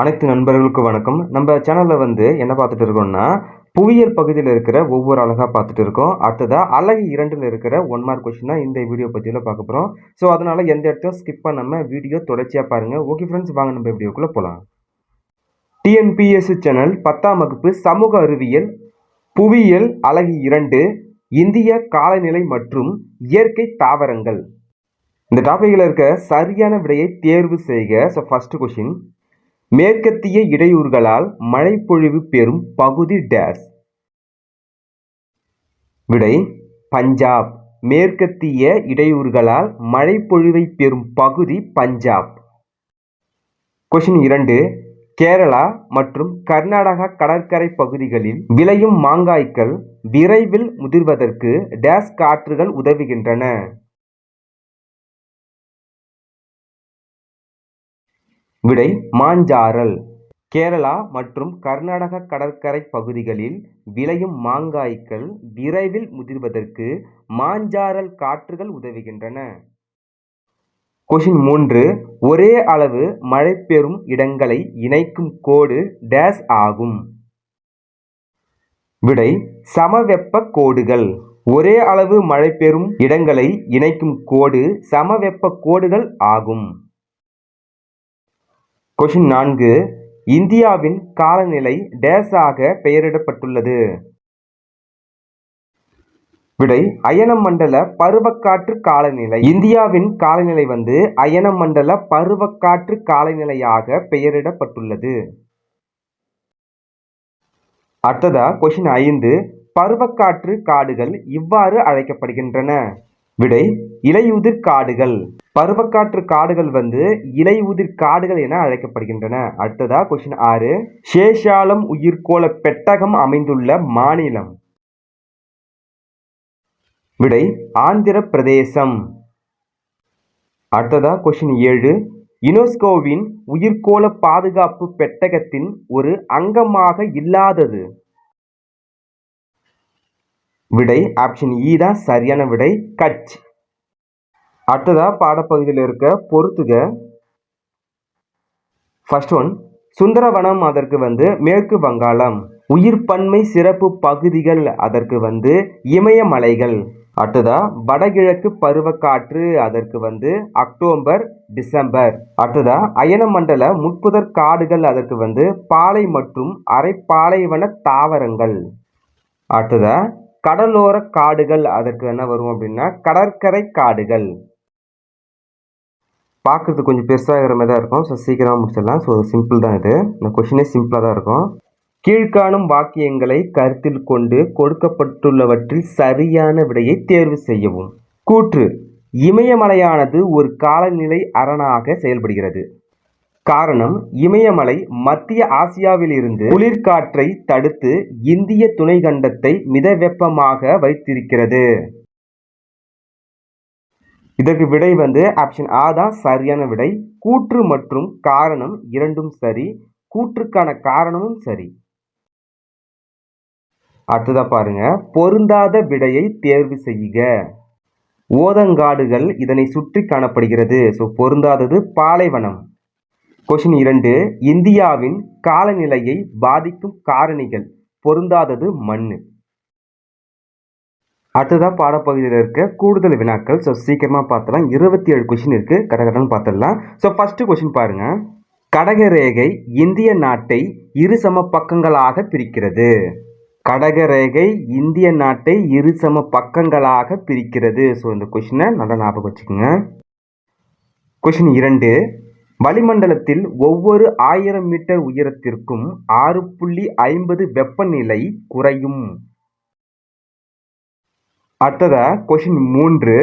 அனைத்து நண்பர்களுக்கும் வணக்கம். நம்ம சேனல்ல என்ன பார்த்துட்டு இருக்கோம்னா, புவியியல் பகுதியில் இருக்கிற ஒவ்வொரு அலகா பார்த்துட்டு இருக்கோம். அடுத்ததா அலகு 2ல இருக்கிற 1 மார்க் கொஸ்டின் தான் இந்த வீடியோ பதிவுல பார்க்க போறோம். ஸோ அதனால எந்த இடத்தையும் ஸ்கிப் பண்ணாம வீடியோ தொடர்ச்சியா பாருங்க. ஓகே ஃப்ரெண்ட்ஸ், வாங்க நம்ம வீடியோக்குள்ள போலாம். TNPSC சேனல் 10ஆம் வகுப்பு சமூக அறிவியல் புவியியல் அலகு 2 இந்திய காலநிலை மற்றும் இயற்கை தாவரங்கள். இந்த டாபிக்ல இருக்க சரியான விடையை தேர்வு செய்க. ஸோ ஃபர்ஸ்ட் கொஸ்டின், மேற்கத்திய இடையூறுகளால் மழைப்பொழிவு பெறும் பகுதி டேஸ். விடை பஞ்சாப். மேற்கத்திய இடையூறுகளால் மழைப்பொழிவை பெறும் பகுதி பஞ்சாப். கொஸ்டின் 2, கேரளா மற்றும் கர்நாடகா கடற்கரை பகுதிகளில் விளையும் மாங்காய்கள் விரைவில் முதிர்வதற்கு டேஸ் காற்றுகள் உதவுகின்றன. விடை மாஞ்சாரல். கேரளா மற்றும் கர்நாடக கடற்கரை பகுதிகளில் விளையும் மாங்காய்கள் விரைவில் முதிர்வதற்கு மாஞ்சாரல் காற்றுகள் உதவுகின்றன. கொஸ்டின் 3, ஒரே அளவு மழை பெறும் இடங்களை இணைக்கும் கோடு டேஸ் ஆகும். விடை சமவெப்ப கோடுகள். ஒரே அளவு மழை பெறும் இடங்களை இணைக்கும் கோடு சமவெப்ப கோடுகள் ஆகும். கொஸ்டின் 4, இந்தியாவின் காலநிலை டேஸாக பெயரிடப்பட்டுள்ளது. விடை அயனமண்டல பருவக்காற்று காலநிலை. இந்தியாவின் காலநிலை அயனமண்டல பருவக்காற்று காலநிலையாக பெயரிடப்பட்டுள்ளது. அடுத்ததா கொஸ்டின் 5, பருவக்காற்று காடுகள் இவ்வாறு அழைக்கப்படுகின்றன. விடை இலையுதிர் காடுகள். பருவக்காற்று காடுகள் இலையுதிர் காடுகள் என அழைக்கப்படுகின்றன. அடுத்ததா கொஸ்டின் 6, சேஷாலம் உயிர்கோள பெட்டகம் அமைந்துள்ள மாநிலம். விடை ஆந்திர பிரதேசம். அடுத்ததா கொஸ்டின் 7, யுனெஸ்கோவின் உயிர்கோள பாதுகாப்பு பெட்டகத்தின் ஒரு அங்கமாக இல்லாதது. விடை ஆப்ஷன் இ தான் சரியான விடை, கட்ச். அடுத்ததா பாடப்பகுதியில் இருக்க பொறுத்துக. ஃபர்ஸ்ட் ஒன், சுந்தரவனம் அதற்கு மேற்கு வங்காளம். உயிர்பன்மை சிறப்பு பகுதிகள் அதற்கு இமயமலைகள். அடுத்ததா வடகிழக்கு பருவக்காற்று அதற்கு அக்டோபர் டிசம்பர். அடுத்ததா அயனமண்டல முட்புதர் காடுகள் அதற்கு பாலை மற்றும் அரை பாலைவன தாவரங்கள். அடுத்ததா கடலோர காடுகள் அதற்கு என்ன வரும் அப்படின்னா கடற்கரை காடுகள். பார்க்கறது கொஞ்சம் பெருசாகிற மாதிரி தான் இருக்கும். ஸோ சீக்கிரமாக முடிச்சிடலாம். ஸோ சிம்பிள் தான் இது. இந்த கொஷினே சிம்பிளாக தான் இருக்கும். கீழ்காணும் வாக்கியங்களை கருத்தில் கொண்டு கொடுக்கப்பட்டுள்ளவற்றில் சரியான விடையை தேர்வு செய்யவும். கூற்று, இமயமலையானது ஒரு காலநிலை அரணாக செயல்படுகிறது. காரணம், இமயமலை மத்திய ஆசியாவில் இருந்து குளிர்காற்றை தடுத்து இந்திய துணைக்கண்டத்தை மிதவெப்பமாக வைத்திருக்கிறது. இதற்கு விடை ஆப்ஷன் ஆ தான் சரியான விடை. கூற்று மற்றும் காரணம் இரண்டும் சரி. கூற்றுக்கான காரணமும் சரி. அடுத்ததா பாருங்க, பொருந்தாத விடையை தேர்வு செய்க. ஓதங்காடுகள் இதனை சுற்றி காணப்படுகிறது. ஸோ பொருந்தாதது பாலைவனம். கொஸ்டின் 2, இந்தியாவின் காலநிலையை பாதிக்கும் காரணிகள். பொருந்தாதது மண். அடுத்ததான் பாடப்பகுதியில் இருக்க கூடுதல் வினாக்கள். ஸோ சீக்கிரமாக பார்த்துலாம். 27 கொஸ்டின் இருக்கு. கடகடன்னு பார்த்துடலாம். ஸோ ஃபர்ஸ்ட் கொஸ்டின் பாருங்க, கடகரேகை இந்திய நாட்டை இரு சம பக்கங்களாக பிரிக்கிறது. கடகரேகை இந்திய நாட்டை இரு சம பக்கங்களாக பிரிக்கிறது. ஸோ இந்த கொஸ்டினை நல்லா ஞாபகம் வச்சுக்கோங்க. கொஸ்டின் 2, வளிமண்டலத்தில் ஒவ்வொரு 1000 மீட்டர் உயரத்திற்கும் 6.50 வெப்பநிலை குறையும். அடுத்ததா கொஸ்டின் 3,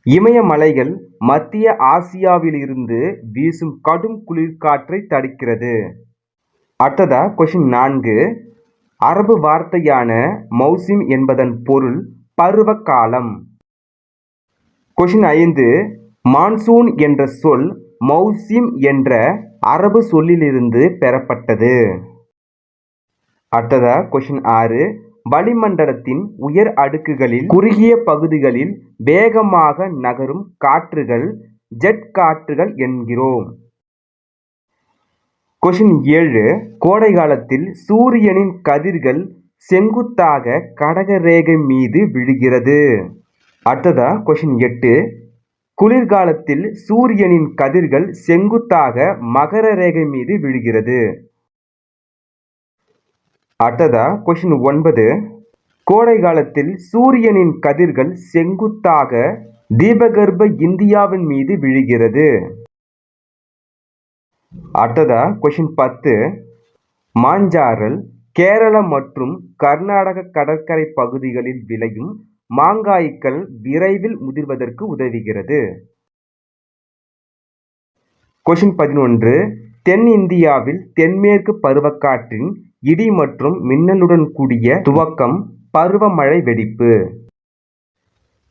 இமயமலைகள் மத்திய ஆசியாவில் இருந்து வீசும் கடும் குளிர்காற்றை தடுக்கிறது. அடுத்ததா கொஸ்டின் 4, அரபு வார்த்தையான மௌசிம் என்பதன் பொருள் பருவ காலம். கொஸ்டின் 5, மான்சூன் என்ற சொல் மௌசிம் என்ற அரபு சொல்லிலிருந்து பெறப்பட்டது. அடுத்ததா கொஸ்டின் 6, வளிமண்டலத்தின் உயர் அடுக்குகளில் குறுகிய பகுதிகளில் வேகமாக நகரும் காற்றுகள் ஜெட் காற்றுகள் என்கிறோம். கொஷின் 7. கோடை காலத்தில் சூரியனின் கதிர்கள் செங்குத்தாக கடகரேகை மீது விழுகிறது. அடுத்ததா கொஷின் 8. குளிர்காலத்தில் சூரியனின் கதிர்கள் செங்குத்தாக மகர ரேகை மீது விழுகிறது. அடுத்ததா கொஷின் 9. கோடை காலத்தில் சூரியனின் கதிர்கள் செங்குத்தாக தீபகற்ப இந்தியாவின் மீது விழுகிறது. அடுத்ததா கொஷின் 10. மாஞ்சாரல் கேரளா மற்றும் கர்நாடக கடற்கரை பகுதிகளில் விளையும் மாங்காய்கள் விரைவில் முதிர்வதற்கு உதவுகிறது. கொஷின் 11. தென்னிந்தியாவில் தென்மேற்கு பருவக்காற்றின் இடி மற்றும் மின்னலுடன் கூடிய துவக்கம் பருவமழை வெடிப்பு.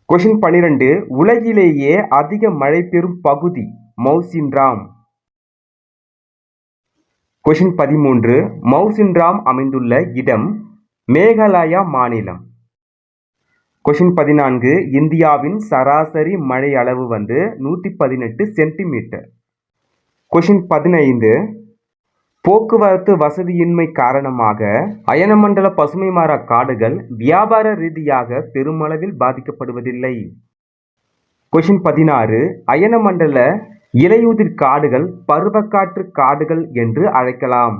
கொஷின் 12. உலகிலேயே அதிக மழை பெறும் பகுதி மௌசின்ராம். கொஷின் 13. மௌசின்ராம் அமைந்துள்ள இடம் மேகாலயா மாநிலம். கொஷின் 14. இந்தியாவின் சராசரி மழை அளவு 118 சென்டிமீட்டர். கொஷின் 15. போக்குவரத்து வசதியின்மை காரணமாக அயனமண்டல பசுமை மர காடுகள் வியாபார ரீதியாக பெருமளவில் பாதிக்கப்படுவதில்லை. கொஷின் 16. அயனமண்டல இலையுதிர் காடுகள் பருவக்காற்று காடுகள் என்று அழைக்கலாம்.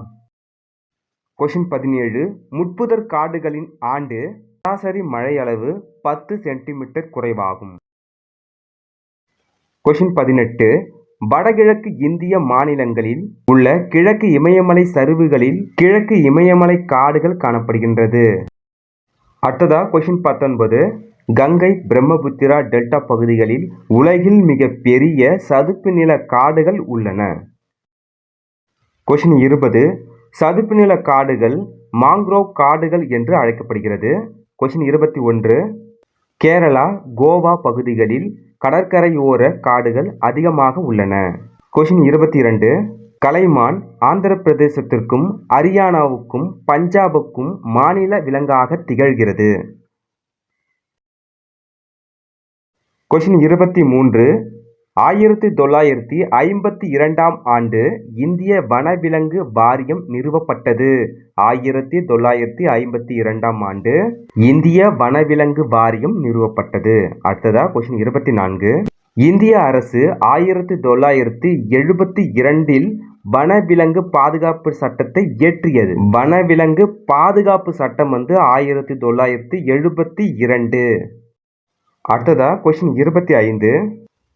கொஷின் 17. முட்புதர் காடுகளின் ஆண்டு சராசரி மழை அளவு 10 சென்டிமீட்டர் குறைவாகும். கொஷின் 18. வடகிழக்கு இந்திய மாநிலங்களில் உள்ள கிழக்கு இமயமலை சரிவுகளில் கிழக்கு இமயமலை காடுகள் காணப்படுகின்றது. அடுத்ததா கொஷின் 19. கங்கை பிரம்மபுத்திரா டெல்டா பகுதிகளில் உலகில் மிக பெரிய சதுப்பு நில காடுகள் உள்ளன. கொஷின் 20. சதுப்பு நில காடுகள் மாங்க்ரோவ் காடுகள் என்று அழைக்கப்படுகிறது. கொஷின் 21. கேரளா கோவா பகுதிகளில் கடற்கரையோர காடுகள் அதிகமாக உள்ளன. கொஷின் 22. கலைமான் ஆந்திர பிரதேசத்திற்கும் ஹரியானாவுக்கும் பஞ்சாபுக்கும் மாநில விலங்காக திகழ்கிறது. கொஷின் 23. 1952ஆம் ஆண்டு இந்திய வனவிலங்கு வாரியம் நிறுவப்பட்டது. 1952ஆம் ஆண்டு இந்திய வனவிலங்கு வாரியம் நிறுவப்பட்டது. அடுத்ததா கொஷின் 24. இந்திய அரசு 1972இல் வனவிலங்கு பாதுகாப்பு சட்டத்தை இயற்றியது. வனவிலங்கு பாதுகாப்பு சட்டம் 1972. அடுத்ததா கொஷின் 25.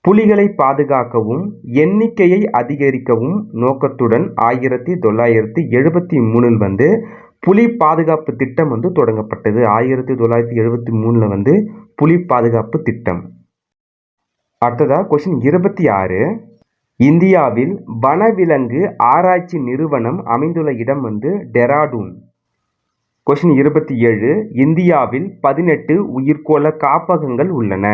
புலிகளை பாதுகாக்கவும் எண்ணிக்கையை அதிகரிக்கவும் நோக்கத்துடன் 1973 புலி பாதுகாப்பு திட்டம் தொடங்கப்பட்டது. 1973 புலி பாதுகாப்பு திட்டம். அடுத்ததா கொஷின் 26. இந்தியாவில் வனவிலங்கு ஆராய்ச்சி நிறுவனம் அமைந்துள்ள இடம் டெராடூன். கொஷின் 27. இந்தியாவில் 18 உயிர்க்கோள காப்பகங்கள் உள்ளன.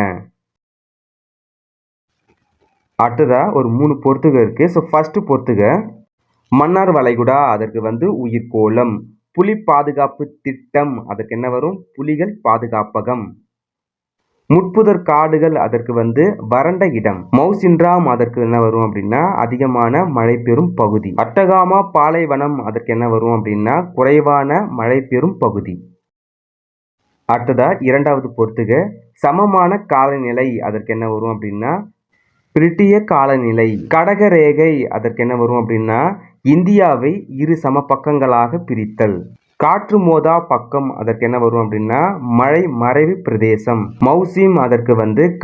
அடுத்ததா ஒரு 3 பொறுத்துக இருக்கு. ஃபர்ஸ்ட் பொறுத்துக மன்னார் வளைகுடா அதற்கு உயிர்க்கோளம். புலி பாதுகாப்பு திட்டம் அதற்கு என்ன வரும்? புலிகள் பாதுகாப்பகம். முட்புதர் காடுகள் அதற்கு வறண்ட இடம். மௌசின்ராம் அதற்கு என்ன வரும் அப்படின்னா அதிகமான மழை பெறும் பகுதி. அட்டகாமா பாலைவனம் அதற்கு என்ன வரும் அப்படின்னா குறைவான மழை பெறும் பகுதி. அடுத்ததா இரண்டாவது பொறுத்துக சமமான காலநிலை அதற்கு என்ன வரும் அப்படின்னா பிரிட்டிய காலநிலை. கடகரேகை அதற்கு என்ன வரும் அப்படின்னா இந்தியாவை இரு சமபக்கங்களாக பிரித்தல். காற்று மோதா பக்கம் அதற்கு என்ன வரும் அப்படின்னா மழை மறைவு பிரதேசம். மௌசிம் அதற்கு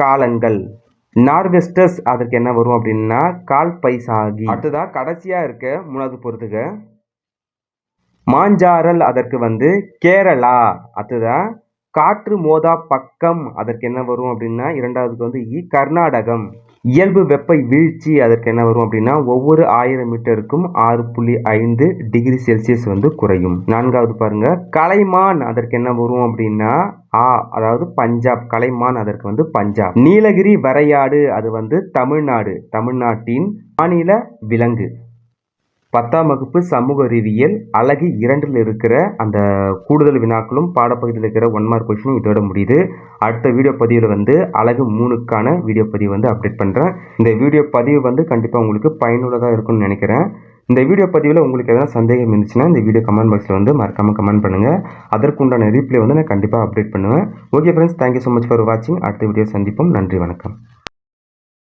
காலங்கள். நார்வெஸ்டர்ஸ் அதற்கு என்ன வரும் அப்படின்னா கால் பைசாகி. அடுத்ததா கடைசியா இருக்க மூணாவது பொறுத்துக மாஞ்சாரல் அதற்கு கேரளா. அடுத்ததா காற்று மோதா பக்கம் அதற்கு என்ன வரும் அப்படின்னா இரண்டாவதுக்கு கர்நாடகம். இயல்பு வெப்ப வீழ்ச்சி அதற்கு என்ன வரும் அப்படின்னா ஒவ்வொரு 1000 மீட்டருக்கும் 6.5 டிகிரி செல்சியஸ் குறையும். நான்காவது பாருங்க கலைமான் அதற்கு என்ன வரும் அப்படின்னா அதாவது பஞ்சாப். கலைமான் அதற்கு பஞ்சாப். நீலகிரி வரையாடு அது தமிழ்நாடு. தமிழ்நாட்டின் மாநில விலங்கு. 10ஆம் வகுப்பு சமூக அறிவியல் அலகு 2ல் இருக்கிற அந்த கூடுதல் வினாக்களும் பாடப்பகுதியில் இருக்கிற 1 மார்க் கொஸ்டினும் இதோட முடியுது. அடுத்த வீடியோ பதிவில் அலகு 3க்கான வீடியோ பதிவு அப்டேட் பண்ணுறேன். இந்த வீடியோ பதிவு கண்டிப்பாக உங்களுக்கு பயனுள்ளதாக இருக்கும்னு நினைக்கிறேன். இந்த வீடியோ பதிவில் உங்களுக்கு எதனா சந்தேகம் இருந்துச்சுன்னா இந்த வீடியோ கமெண்ட் பாக்ஸில் வந்து மறக்காமல் கமெண்ட் பண்ணுங்கள். அதற்குண்டான ரீப்ளை வந்து நான் கண்டிப்பாக அப்டேட் பண்ணுவேன். Okay friends, thank you so much for வாட்சிங். அடுத்த வீடியோ சந்திப்போம். நன்றி, வணக்கம்.